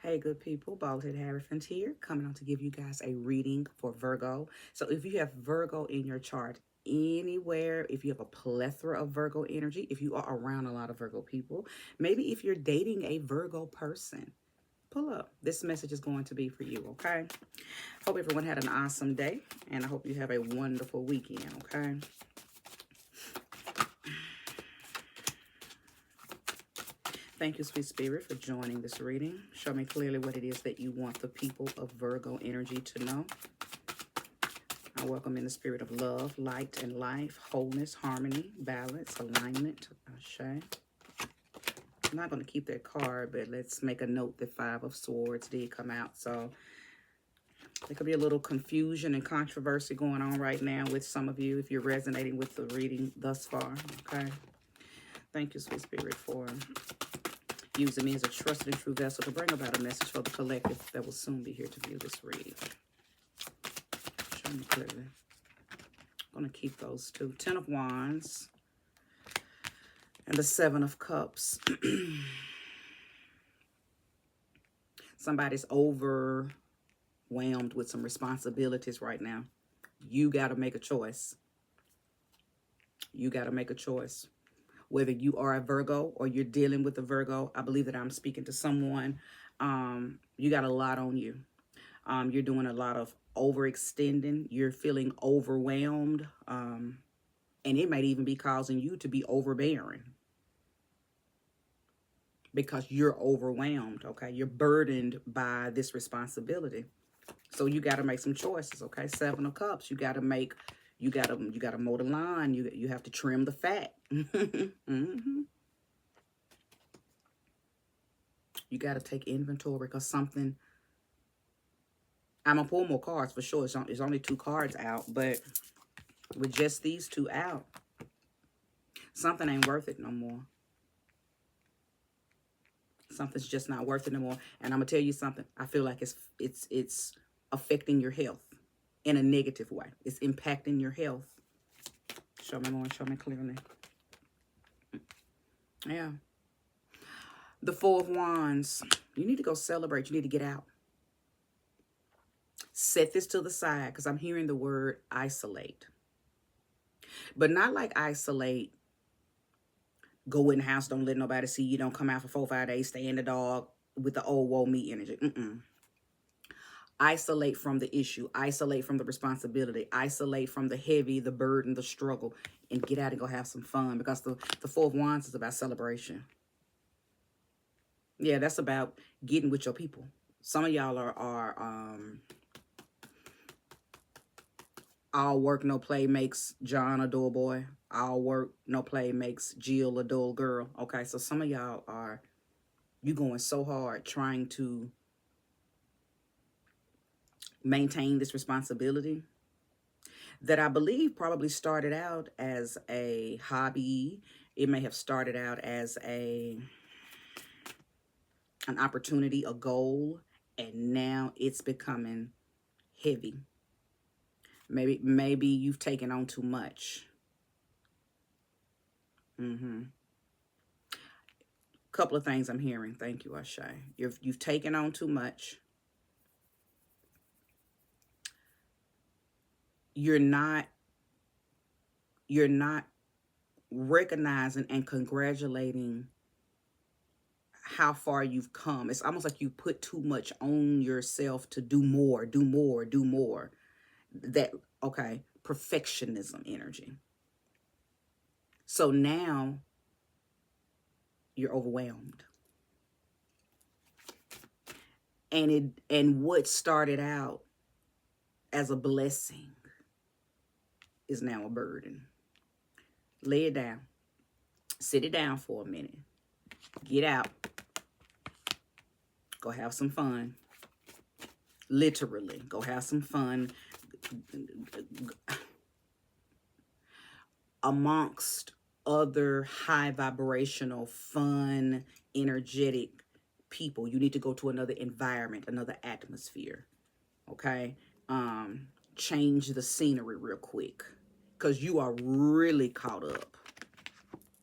Hey, good people, Baldhead Hierophant here, coming on to give you guys a reading for Virgo. So if you have Virgo in your chart anywhere, if you have a plethora of Virgo energy, if you are around a lot of Virgo people, maybe if you're dating a Virgo person, pull up. This message is going to be for you, okay? Hope everyone had an awesome day, and I hope you have a wonderful weekend, okay? Thank you, sweet spirit, for joining this reading. Show me clearly what it is that you want the people of Virgo energy to know. I welcome in the spirit of love, light, and life, wholeness, harmony, balance, alignment. Ashe. I'm not going to keep that card, but let's make a note that Five of Swords did come out. So there could be a little confusion and controversy going on right now with some of you if you're resonating with the reading thus far. Okay. Thank you, sweet spirit, for using me as a trusted and true vessel to bring about a message for the collective that will soon be here to view this reading. Show me clearly. I'm going to keep those two. 10 of Wands and the 7 of Cups. Somebody's overwhelmed with some responsibilities right now. You got to make a choice. You got to make a choice. Whether you are a Virgo or you're dealing with a Virgo, I believe that I'm speaking to someone. You got a lot on you. You're doing a lot of overextending. You're feeling overwhelmed. And it might even be causing you to be overbearing. Because you're overwhelmed, okay? You're burdened by this responsibility. So you got to make some choices, okay? 7 of Cups. You got to make... You gotta mow the line. You have to trim the fat. Mm-hmm. You gotta take inventory because something. I'm gonna pull more cards for sure. It's only 2 cards out, but with just these 2 out, something ain't worth it no more. Something's just not worth it no more. And I'm gonna tell you something. I feel like it's affecting your health in a negative way. It's impacting your health. Show me more. Show me clearly. Yeah. The 4 of Wands. You need to go celebrate. You need to get out. Set this to the side because I'm hearing the word isolate. But not like isolate. Go in the house. Don't let nobody see you. Don't come out for 4 or 5 days. Stay in the dog with the old woe me energy. Isolate from the issue. Isolate from the responsibility. Isolate from the heavy, the burden, the struggle. And get out and go have some fun. Because the 4 of Wands is about celebration. Yeah, that's about getting with your people. Some of y'all are all work, no play makes John a dull boy. All work, no play makes Jill a dull girl. Okay, so some of y'all are, you going so hard trying to maintain this responsibility that I believe probably started out as a hobby. It may have started out as an opportunity, a goal, and now it's becoming heavy. Maybe you've taken on too much. Couple of things I'm hearing. Thank you, Ashe. You've taken on too much. You're not recognizing and congratulating how far you've come. It's almost like you put too much on yourself to do more, do more, do more. That, okay, perfectionism energy. So now you're overwhelmed. And what started out as a blessing is now a burden. Lay it down. Sit it down for a minute. Get out. Go have some fun. Literally, go have some fun. Amongst other high vibrational, fun, energetic people, you need to go to another environment, another atmosphere. Okay? Change the scenery real quick. Because you are really caught up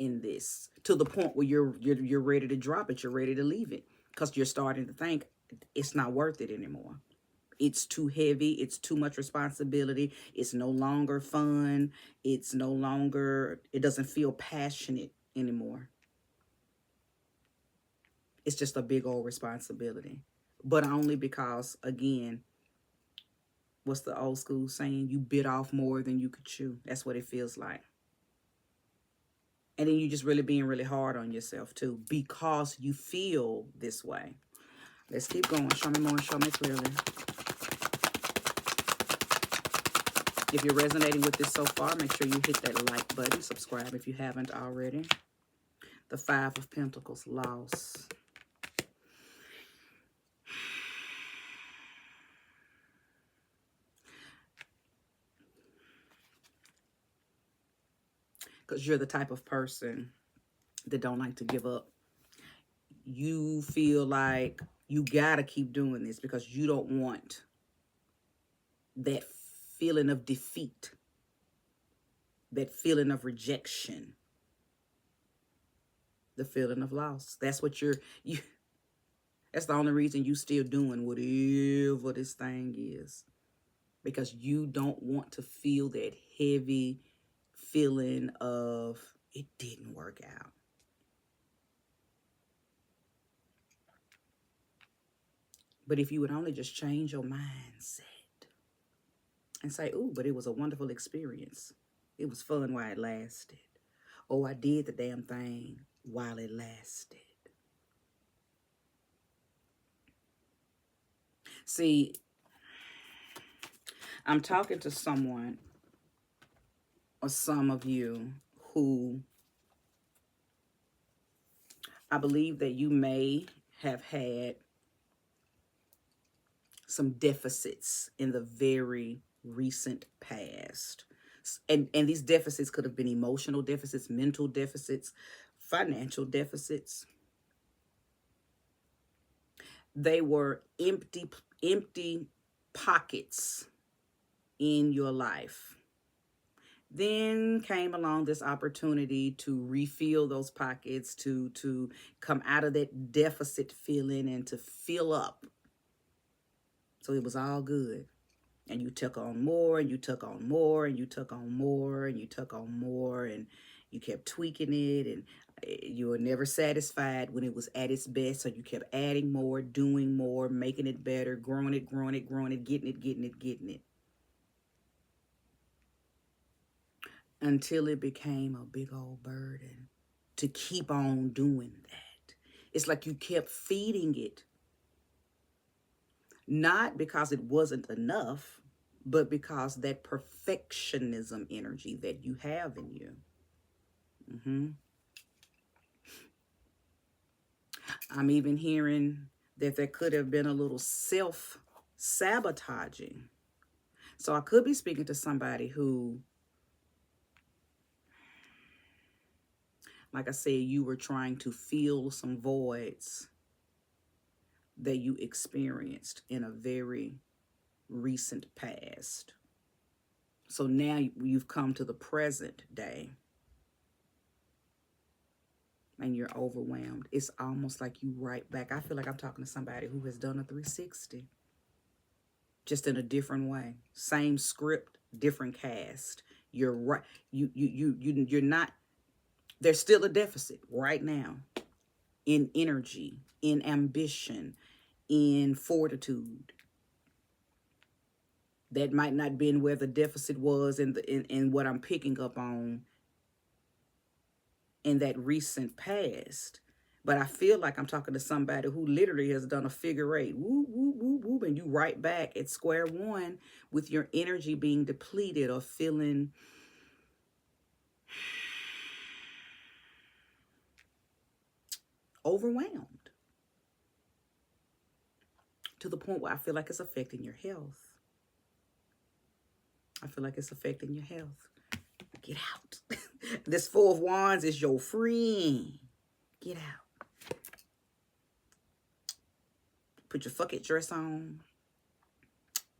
in this to the point where you're ready to drop it. You're ready to leave it. Because you're starting to think, It's not worth it anymore. It's too heavy. It's too much responsibility. It's no longer fun. It's no longer, it doesn't feel passionate anymore. It's just a big old responsibility. But only because, again, what's the old school saying? You bit off more than you could chew. That's what it feels like. And then you just really being really hard on yourself too, because you feel this way. Let's keep going. Show me more and show me clearly. If you're resonating with this so far, make sure you hit that like button. Subscribe if you haven't already. The Five of Pentacles, loss. Because you're the type of person that don't like to give up. You feel like you gotta keep doing this because you don't want that feeling of defeat, that feeling of rejection, the feeling of loss. That's what that's the only reason you still doing whatever this thing is, because you don't want to feel that heavy feeling of it didn't work out. But if you would only just change your mindset and say, "Ooh, but it was a wonderful experience. It was fun while it lasted. Oh, I did the damn thing while it lasted." See, I'm talking to someone or some of you who I believe that you may have had some deficits in the very recent past. And these deficits could have been emotional deficits, mental deficits, financial deficits. They were empty pockets in your life. Then came along this opportunity to refill those pockets, to come out of that deficit feeling and to fill up. So it was all good. And you took on more, and you took on more, and you took on more, and you took on more, and you kept tweaking it, and you were never satisfied when it was at its best. So you kept adding more, doing more, making it better, growing it, getting it. Until it became a big old burden to keep on doing that. It's like you kept feeding it. Not because it wasn't enough, but because that perfectionism energy that you have in you. I'm even hearing that there could have been a little self-sabotaging. So I could be speaking to somebody who, like I said, you were trying to fill some voids that you experienced in a very recent past. So now you've come to the present day and you're overwhelmed. It's almost like you right back. I feel like I'm talking to somebody who has done a 360, just in a different way. Same script, different cast. You're right. You're not. There's still a deficit right now in energy, in ambition, in fortitude. That might not have been where the deficit was in what I'm picking up on in that recent past. But I feel like I'm talking to somebody who literally has done a figure eight. Whoop, whoop, whoop, whoop, and you right back at square one with your energy being depleted or feeling overwhelmed. To the point where I feel like it's affecting your health. I feel like it's affecting your health. Get out. This Four of Wands is your friend. Get out. Put your fuck it dress on.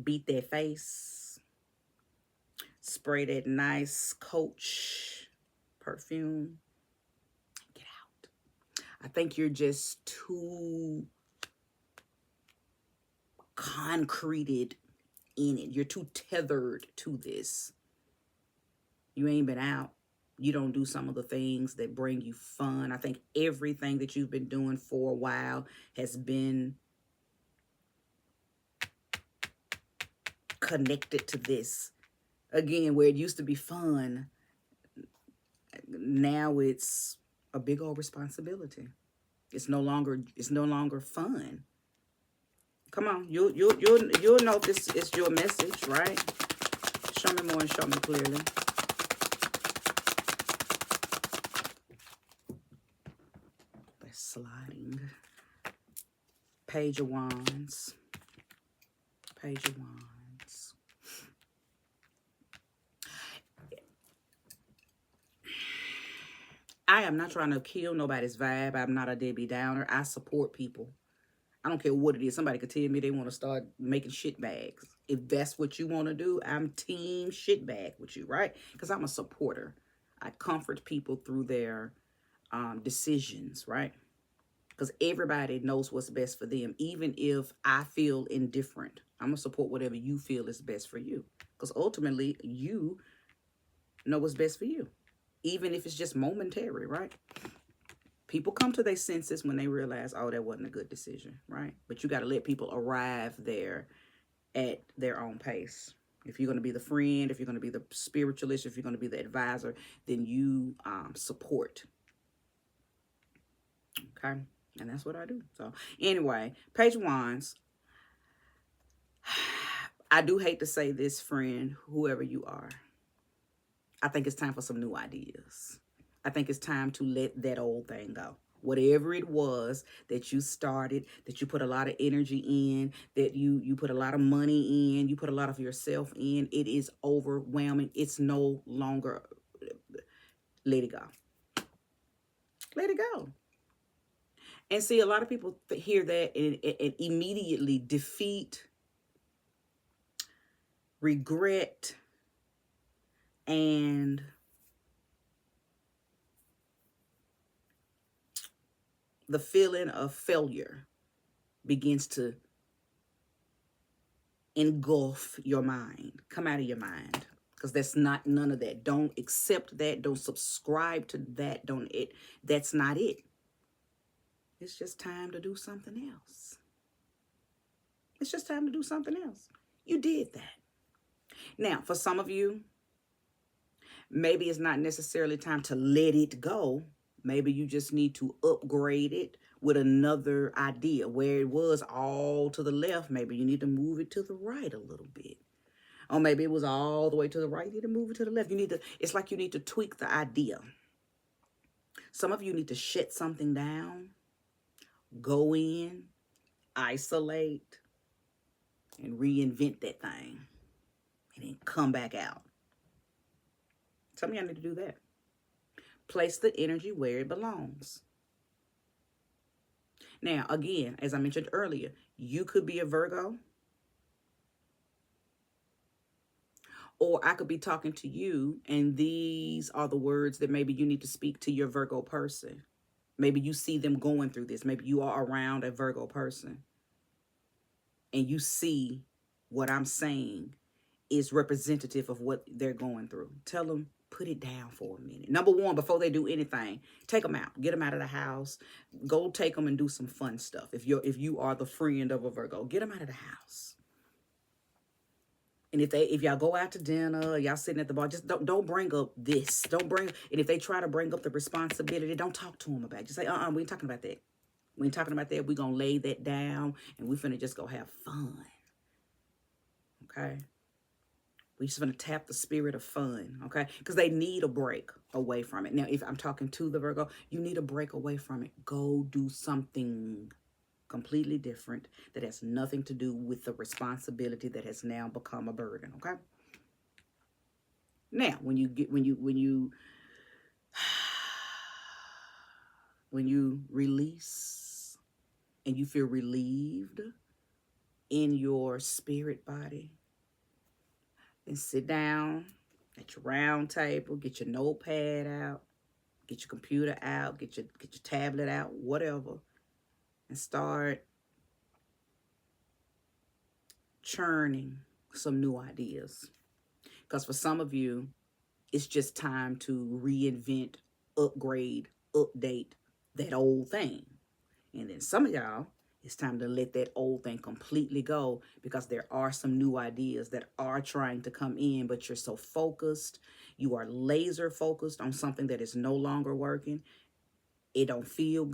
Beat that face. Spray that nice Coach perfume. Get out. I think you're just too concreted in it. You're too tethered to this. You ain't been out. You don't do some of the things that bring you fun. I think everything that you've been doing for a while has been connected to this. Again, where it used to be fun, now it's a big old responsibility. It's no longer fun. Come on, you'll know if this is your message, right? Show me more and show me clearly. That's sliding. Page of Wands. Page of Wands. I am not trying to kill nobody's vibe. I'm not a Debbie Downer. I support people. I don't care what it is. Somebody could tell me they want to start making shit bags. If that's what you want to do, I'm team shit bag with you, right? Because I'm a supporter. I comfort people through their decisions, right? Because everybody knows what's best for them. Even if I feel indifferent, I'm going to support whatever you feel is best for you. Because ultimately, you know what's best for you. Even if it's just momentary, right? People come to their senses when they realize, oh, that wasn't a good decision, right? But you got to let people arrive there at their own pace. If you're going to be the friend, if you're going to be the spiritualist, if you're going to be the advisor, then you support. Okay? And that's what I do. So anyway, Page of Wands. I do hate to say this, friend, whoever you are. I think it's time for some new ideas. I think it's time to let that old thing go. Whatever it was that you started, that you put a lot of energy in, that you put a lot of money in, you put a lot of yourself in, it is overwhelming. It's no longer, let it go. Let it go. And see, a lot of people hear that and immediately defeat, regret, and the feeling of failure begins to engulf your mind. Come out of your mind, because that's not none of that. Don't accept that. Don't subscribe to that. That's not it. It's just time to do something else. It's just time to do something else. You did that. Now, for some of you, maybe it's not necessarily time to let it go. Maybe you just need to upgrade it with another idea. Where it was all to the left, maybe you need to move it to the right a little bit. Or maybe it was all the way to the right, you need to move it to the left. It's like you need to tweak the idea. Some of you need to shut something down, go in, isolate, and reinvent that thing. And then come back out. Some of y'all need to do that. Place the energy where it belongs. Now, again, as I mentioned earlier, you could be a Virgo. Or I could be talking to you, and these are the words that maybe you need to speak to your Virgo person. Maybe you see them going through this. Maybe you are around a Virgo person, and you see what I'm saying is representative of what they're going through. Tell them, put it down for a minute. Number one, before they do anything, take them out. Get them out of the house. Go take them and do some fun stuff. If you are the friend of a Virgo, get them out of the house. And if y'all go out to dinner, y'all sitting at the bar, just don't bring up this. And if they try to bring up the responsibility, don't talk to them about it. Just say, we ain't talking about that. We ain't talking about that. We're going to lay that down, and we finna just go have fun. Okay? We just gonna tap the spirit of fun, okay? Because they need a break away from it. Now, if I'm talking to the Virgo, you need a break away from it. Go do something completely different that has nothing to do with the responsibility that has now become a burden, okay? Now, when you release and you feel relieved in your spirit body, and sit down at your round table, get your notepad out, get your computer out, get your tablet out, whatever, and start churning some new ideas. Because for some of you, it's just time to reinvent, upgrade, update that old thing. And then some of y'all, it's time to let that old thing completely go, because there are some new ideas that are trying to come in, but you're so focused. You are laser focused on something that is no longer working. It don't feel